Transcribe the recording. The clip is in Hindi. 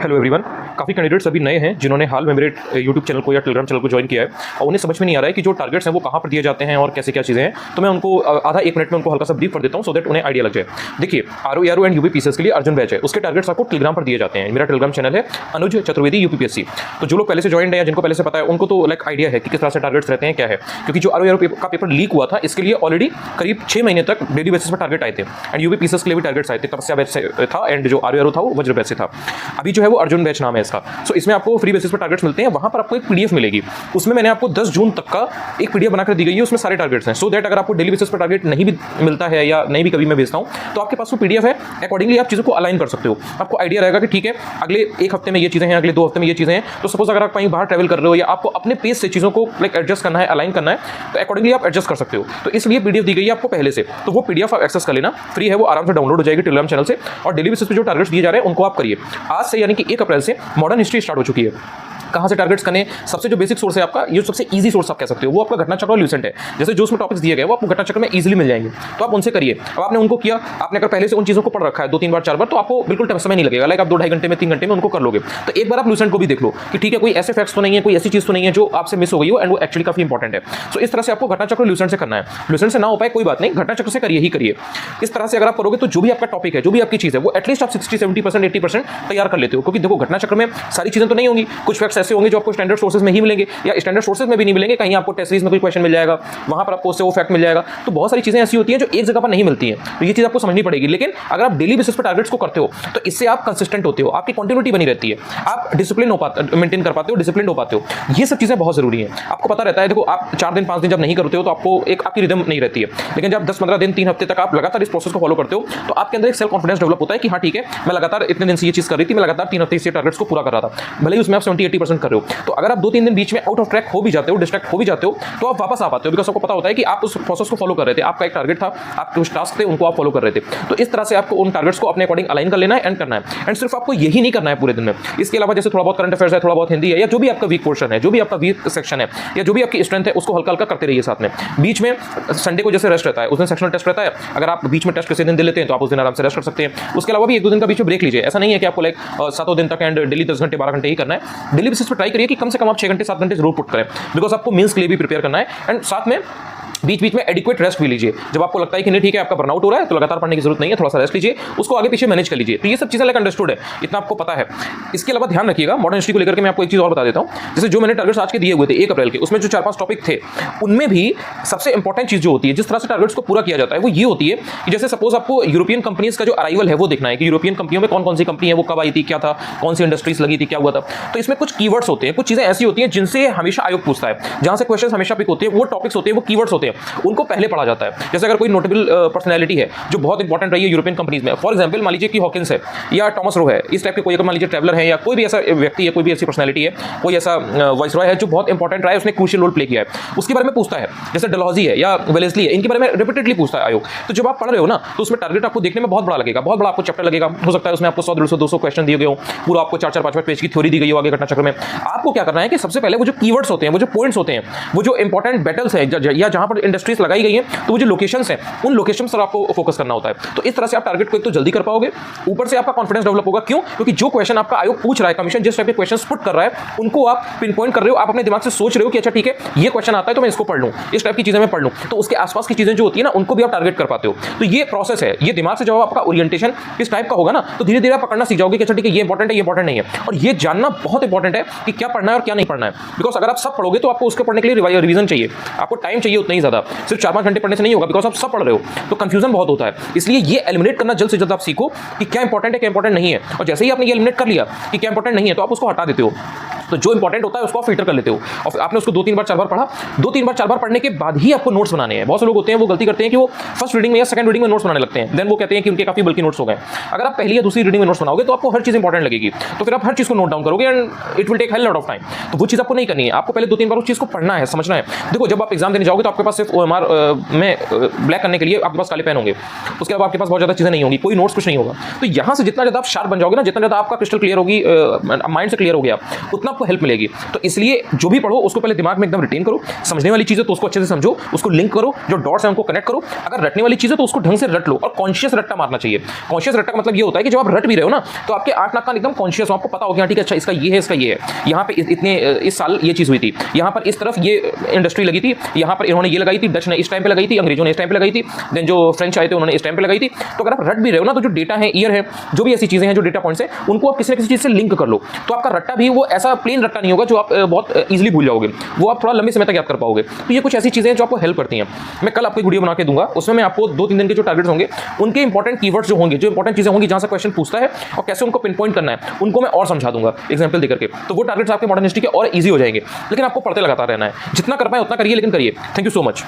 Hello everyone. काफ़ी कैंडिडेट्स अभी नए हैं जिन्होंने हाल में मेरे यूट्यूब चैनल को या टेलीग्राम चैनल को ज्वाइन किया है और उन्हें समझ में नहीं आ रहा है कि जो टारगेट्स हैं वो कहाँ पर दिए जाते हैं और कैसे क्या चीज़ें हैं। तो मैं उनको आधा एक मिनट में उनको हल्का सा ब्रीफ कर देता हूँ सो दैट उन्हें आइडिया लग जाए। देखिए, आरओ एंड यूपीपीएससी के लिए अर्जुन बैच है, उसके टारगेट्स आपको टेलीग्राम पर दिए जाते हैं। मेरा टेलीग्राम चैनल है अनुज चतुर्वेदी यूपीपीएससी। तो जो लोग पहले से ज्वाइन है या जिनको पहले से पता है उनको तो लाइक आइडिया है कि किस तरह से टारगेट्स रहते हैं, क्या है। क्योंकि जो आरओ का पेपर लीक हुआ था इसके लिए ऑलरेडी करीब 6 महीने तक डेली बेसिस पर टारगेट आए थे एंड यूपीपीएससी के लिए भी टारगेट्स आए थे। तपस्या बैच से था एंड जो आरओ था वो वज्र बैच से था। अभी जो है वो अर्जुन बैच नाम है इसका। सो इसमें आपको फ्री बेसिस पर टारगेट्स मिलते हैं। वहां पर आपको एक पीडीएफ मिलेगी, उसमें मैंने आपको 10 जून तक का एक पीडीएफ बनाकर दी गई है, उसमें सारे टारगेट्स हैं। सो दैट अगर आपको डेली बेसिस पर टारगेट नहीं भी मिलता है या नहीं भी कभी मैं भेजता हूं तो आपके पास वो पीडीएफ है, अकॉर्डिंगली आप चीज़ों को अलाइन कर सकते हो। आपको आइडिया रहेगा कि ठीक है अगले एक हफ्ते में ये चीज़ें हैं, अगले 2 हफ्ते में ये चीज़ें हैं। तो सपोज अगर आप कहीं बाहर ट्रैवल कर रहे हो या आपको अपने पेज से चीज़ों को लाइक एडजस्ट करना है, अलाइन करना है, तो अकॉर्डिंगली आप एडजस्ट कर सकते हो। तो इसलिए पीडीएफ दी गई है आपको पहले से, तो वो पीडीएफ आप एक्सेस कर लेना, फ्री है, वो आराम से डाउनलोड हो जाएगी टेलीग्राम चैनल से। और डेली बेसिस पर जो टारगेट्स दिए जा रहे हैं उनको आप करिए। आज से यानी कि 1 अप्रैल से मॉडर्न हिस्ट्री स्टार्ट हो चुकी है। कहाँ से टारगेट्स करने, सबसे जो बेसिक सोर्स है आपका, ये सबसे इजी सोर्स आप कह सकते हो, वो आपका घटना चक्र और ल्यूसेंट है। जैसे जो उसमें टॉपिक्स दिए गए वो आपको घटना चक्र में इजीली मिल जाएंगे, तो आप उनसे करिए। अब आपने उनको किया, आपने अगर पहले से उन चीज़ों को पढ़ रखा है 2-3 बार 4 बार, तो आपको बिल्कुल समय नहीं लगेगा। लाइक आप 2-2.5 घंटे में 3 घंटे में उनको कर लोगे। तो एक बार आप ल्यूसेंट को भी देख लो कि ठीक है कोई ऐसे फैक्ट्स तो नहीं है, कोई ऐसी चीज़ तो नहीं है जो आपसे मिस हो गई हो एंड वो एक्चुअली काफी इंपॉर्टेंट है। सो इस तरह से आपको घटना चक्र ल्यूसेंट से करना है। ल्यूसेंट से ना हो पाए कोई बात नहीं, घटना चक्र से करिए ही करिए। इस तरह से अगर आप करोगे तो जो भी आपका टॉपिक है, जो भी आपकी चीज़ है, वो एटलीस्ट आप 60-70%, 80% तैयार कर लेते हो। क्योंकि देखो घटना चक्र में सारी चीज़ें तो नहीं होंगी, कुछ फैक्ट्स ऐसे होंगे जो आपको स्टैंडर्ड सोर्सेज में ही मिलेंगे या स्टैंडर्ड सोर्सेज में भी नहीं मिलेंगे। कहीं आपको टेस्ट सीरीज में कोई क्वेश्चन मिल जाएगा, वहां पर आपको उससे वो फैक्ट मिल जाएगा। तो बहुत सारी चीजें ऐसी होती हैं जो एक जगह पर नहीं मिलती हैं, तो ये चीज आपको समझनी पड़ेगी। लेकिन अगर आप डेली बेसिस पर टारगेट्स को करते हो तो इससे आप कंसिस्टेंट होते हो, आपकी कंटिन्यूटी बनी रहती है, आप डिसिप्लिन मेंटेन कर पाते हो, डिसिप्लिन हो पाते हो। ये सब चीजें बहुत जरूरी है। आपको पता रहता है, देखो आप 4 दिन 5 दिन जब नहीं करते हो तो आपको एक आपकी रिदम नहीं रहती है। लेकिन जब 10-15 दिन 3 हफ्ते तक आप लगातार इस प्रोसेस को फॉलो करते हो तो आपके अंदर एक सेल्फ कॉन्फिडेंस डेवलप होता है कि हाँ ठीक है, मैं लगातार इतने दिन से ये चीज कर रही थी, मैं लगातार 3 हफ्ते से टारगेट्स को पूरा कर रहा था, भले ही उसमें आप 70-80% कर रहे हो। तो अगर आप 2-3 दिन बीच में आउट ऑफ ट्रैक हो भी जाते हो, डिस्ट्रैक्ट हो भी जाते हो, तो आप वापस आ पाते हो, बिकॉज आपको पता होता है कि आप उस प्रोसेस को फॉलो कर रहे थे, आपका एक टारगेट था, आपके कुछ टास्क थे, उनको आप फॉलो कर रहे थे। तो इस तरह से आपको उन टारगेट्स को अपने अकॉर्डिंग अलाइन कर लेना है एंड करना है। एंड सिर्फ आपको यही नहीं करना है पूरे दिन में, इसके अलावा जैसे थोड़ा बहुत करंट अफेयर्स है, थोड़ा बहुत हिंदी है, या जो भी आपका वीक पोर्शन है, जो भी आपका वीक सेक्शन है, या जो भी आपकी स्ट्रेंथ है, उसको हल्का हल्का करते रहिए साथ में। बीच में संडे को जैसे रेस्ट रहता है, उस दिन सेक्शनल टेस्ट रहता है, अगर आप बीच में टेस्ट किसी दिन दे लेते हैं तो आप उस दिन आराम से रेस्ट कर सकते हैं। उसके अलावा भी 1-2 दिन का बीच में ब्रेक लीजिए। ऐसा नहीं है कि आपको लाइक 7 दिन तक एंड डेली 10 घंटे 12 घंटे ही करना है। डेली बेसिस पर ट्राई करिए कि कम से कम आप 6 घंटे 7 घंटे जरूर पुट करें, बिकॉज आपको मीन्स के लिए भी प्रिपेयर करना है एंड साथ में बीच बीच में एडिक्वेट रेस्ट भी लीजिए। जब आपको लगता है कि नहीं ठीक है आपका बर्नआउट हो रहा है तो लगातार पढ़ने की जरूरत नहीं है, थोड़ा सा रेस्ट लीजिए, उसको आगे पीछे मैनेज कर लीजिए। तो ये सब चीजें लाइक अंडरस्टूड है, इतना आपको पता है। इसके अलावा ध्यान रखिएगा मॉडर्न हिस्ट्री को लेकर के मैं आपको एक चीज और बता देता हूं। जैसे जो मैंने टारगेट्स आज के दिए हुए थे 1 अप्रैल के, उसमें जो 4-5 टॉपिक थे उनमें भी सबसे इंपॉर्टेंट चीज जो होती है जिस तरह से टारगेट्स को पूरा किया जाता है वो ये होती है कि जैसे सपोज आपको यूरोपियन कंपनीज का जो अराइवल है वो देखना है कि यूरोपियन कंपनियों में कौन कौन सी कंपनी है, वो कब आई थी, क्या था, कौन सी इंडस्ट्रीज लगी थी, क्या हुआ था। तो इसमें कुछ कीवर्ड्स होते हैं, कुछ चीजें ऐसी होती हैं जिनसे हमेशा आयोग पूछता है, जहां से क्वेश्चन हमेशा पिक होते हैं, वो टॉपिक्स होते हैं, वो कीवर्ड्स होते हैं, उनको पहले पढ़ा जाता है। जैसे अगर कोई नोटेबल पर्सनैलिटी है जो बहुत इंपॉर्टेंट रही है यूरोपियन कंपनीज में, फॉर एग्जांपल मान लीजिए कि हॉकिंस है या टॉमस रो है, इस टाइप के कोई अगर मान लीजिए ट्रैवलर है या कोई भी ऐसा व्यक्ति है, कोई भी ऐसी पर्सनैलिटी है, कोई ऐसा वाइसरॉय है जो बहुत इंपॉर्टेंट रहा है, उसने क्रूशियल रोल प्ले किया है, उसके बारे में पूछता है। जैसे डलहौजी है या वेलेस्ली है, इनके बारे में रिपीटेडली पूछता है आयोग। तो जब आप पढ़ रहे हो ना तो उसमें टारगेट आपको देखने में बहुत बड़ा लगेगा, बहुत बड़ा आपको चैप्टर लगेगा। हो सकता है उसमें आपको 100-150-200 क्वेश्चन दिए गए हो, पूरा आपको 4-4-5 पेज की थ्योरी दी गई हो आगे घटना चक्र में। आपको क्या करना है कि सबसे पहले वो जो कीवर्ड्स होते हैं, वो जो पॉइंट्स होते हैं, वो जो इंपॉर्टेंट बैटल्स है या जहां पर इंडस्ट्रीज लगाई गई हैं, तो वो जो लोकेशंस हैं उन लोकेशन पर आपको फोकस करना होता है। तो इस तरह से आप टारगेट को एक तो जल्दी कर पाओगे, ऊपर से आपका कॉन्फिडेंस डेवलप होगा। क्यों? क्योंकि जो क्वेश्चन आपका आयोग पूछ रहा है, कमीशन जिस टाइप के क्वेश्चंस पुट कर रहा है उनको आप पिन पॉइंट कर रहे हो, आप अपने दिमाग से सोच रहे हो कि अच्छा ठीक है ये क्वेश्चन आता है तो मैं इसको पढ़ लूं, इस टाइप की चीजें मैं पढ़ लूं। तो उसके आसपास की चीजें जो होती है ना उनको भी आप टारगेट कर पाते हो। तो ये प्रोसेस है, ये दिमाग से जब आपका ओरिएंटेशन इस टाइप का होगा ना तो धीरे धीरे आप पकड़ना सीख जाओगे कि अच्छा ठीक है ये इंपॉर्टेंट है, ये इंपॉर्टेंट नहीं है। और ये जानना बहुत इंपॉर्टेंट है कि क्या पढ़ना है और क्या नहीं पढ़ना है। बिकॉज अगर आप सब पढ़ोगे तो आपको उसके पढ़ने के लिए रिवीजन चाहिए, आपको टाइम चाहिए उतना ही ज्यादा, सिर्फ 4-5 घंटे पढ़ने से नहीं होगा, बिकॉज आप सब पढ़ रहे हो तो कंफ्यूजन बहुत होता है। इसलिए ये एलिमिनेट करना जल्द से जल्द आप सीखो कि क्या इंपॉर्टेंट है, क्या इंपॉर्टेंट नहीं है। और जैसे ही आपने ये एलिमिनेट कर लिया कि क्या इंपॉर्टेंट नहीं है तो आप उसको हटा देते हो। तो जो इंपॉर्टेंट होता है उसको आप फिल्टर कर लेते हो और आपने उसको 2-3 बार 4 बार पढ़ा, 2-3 बार 4 बार पढ़ने के बाद ही आपको नोट्स बनाने हैं। बहुत से लोग होते हैं वो गलती करते हैं कि वो फर्स्ट रीडिंग में या सेकंड रीडिंग में नोट्स बनाने लगते हैं, देन वो कहते हैं कि उनके काफी बल्कि नोट्स हो गए। अगर आप पहली या दूसरी रीडिंग में नोट्स बनाओगे तो आपको हर चीज इंपॉर्टेंट लगेगी, तो फिर आप हर चीज को नोट डाउन करोगे and it will take hell lot of time. तो वो चीज आपको नहीं करनी है, आपको पहले 2-3 बार उस चीज को पढ़ना है, समझना है। देखो जब आप एग्जाम देने जाओगे तो आपके पास सिर्फ ओएमआर में ब्लैक करने के लिए आपके पास काले पेन होंगे, उसके अलावा आपके पास बहुत ज्यादा चीजें नहीं होंगी, कोई नोट्स कुछ नहीं होगा। तो यहां से जितना ज्यादा आप शार्प बन जाओगे ना, जितना ज्यादा आपका क्रिस्टल क्लियर होगी, माइंड से क्लियर हो गया, उतना आपको हेल्प मिलेगी। तो इसलिए जो भी पढ़ो उसको पहले दिमाग में एकदम रिटेन करो, समझने वाली चीज़ है तो उसको अच्छे से समझो, उसको लिंक करो, जो डॉट्स हैं उनको कनेक्ट करो, अगर रटने वाली चीज़ है तो उसको ढंग से रट लो, और कॉन्शियस रट्टा मारना चाहिए। कॉन्शियस रट्टा का मतलब ये होता है कि जब आप रट भी रहे हो ना तो आपके आठ नाक कान एकदम कॉन्शियस हो, आपको पता हो कि हाँ ठीक है, अच्छा इसका ये है, इसका ये है, यहाँ पे इतने इस साल ये चीज़ हुई थी, यहाँ पर इस तरफ ये इंडस्ट्री लगी थी, यहाँ पर इन्होंने ये लगाई थी, डच ने इस टाइम पे लगाई थी, अंग्रेजों ने इस टाइम पे लगाई थी, देन जो फ्रेंच आए थे उन्होंने इस टाइम पे लगाई थी। तो अगर आप रट भी रहे हो ना तो जो डेटा है, ईयर है, जो भी ऐसी चीज़ें हैं, जो डेटा पॉइंट्स हैं, उनको आप किसी न किसी चीज़ से लिंक कर लो, तो आपका रट्टा भी वो ऐसा प्लेन रट्टा नहीं होगा जो आप बहुत ईजिली भूल जाओगे, वो आप थोड़ा लंबे समय तक याद कर पाओगे। तो ये कुछ ऐसी चीज़ें हैं जो आपको हेल्प करती हैं। मैं कल आपको एक वीडियो बना के दूंगा, उसमें मैं आपको 2-3 दिन के जो टारगेट्स होंगे उनके इंपॉर्टेंट कीवर्ड्स जो होंगे, जो इंपॉर्टेंट चीज़ें होंगी जहाँ से क्वेश्चन पूछता है और कैसे उनको पिन पॉइंट करना है, उनको मैं और समझा दूंगा एग्जाम्पल देकर के। तो वो टारगेट्स आपके मॉडर्न हिस्ट्री के और ईजी हो जाएंगे, लेकिन आपको पढ़ते लगातार रहना है, जितना कर पाए उतना करिए, लेकिन करिए। Thank you so much.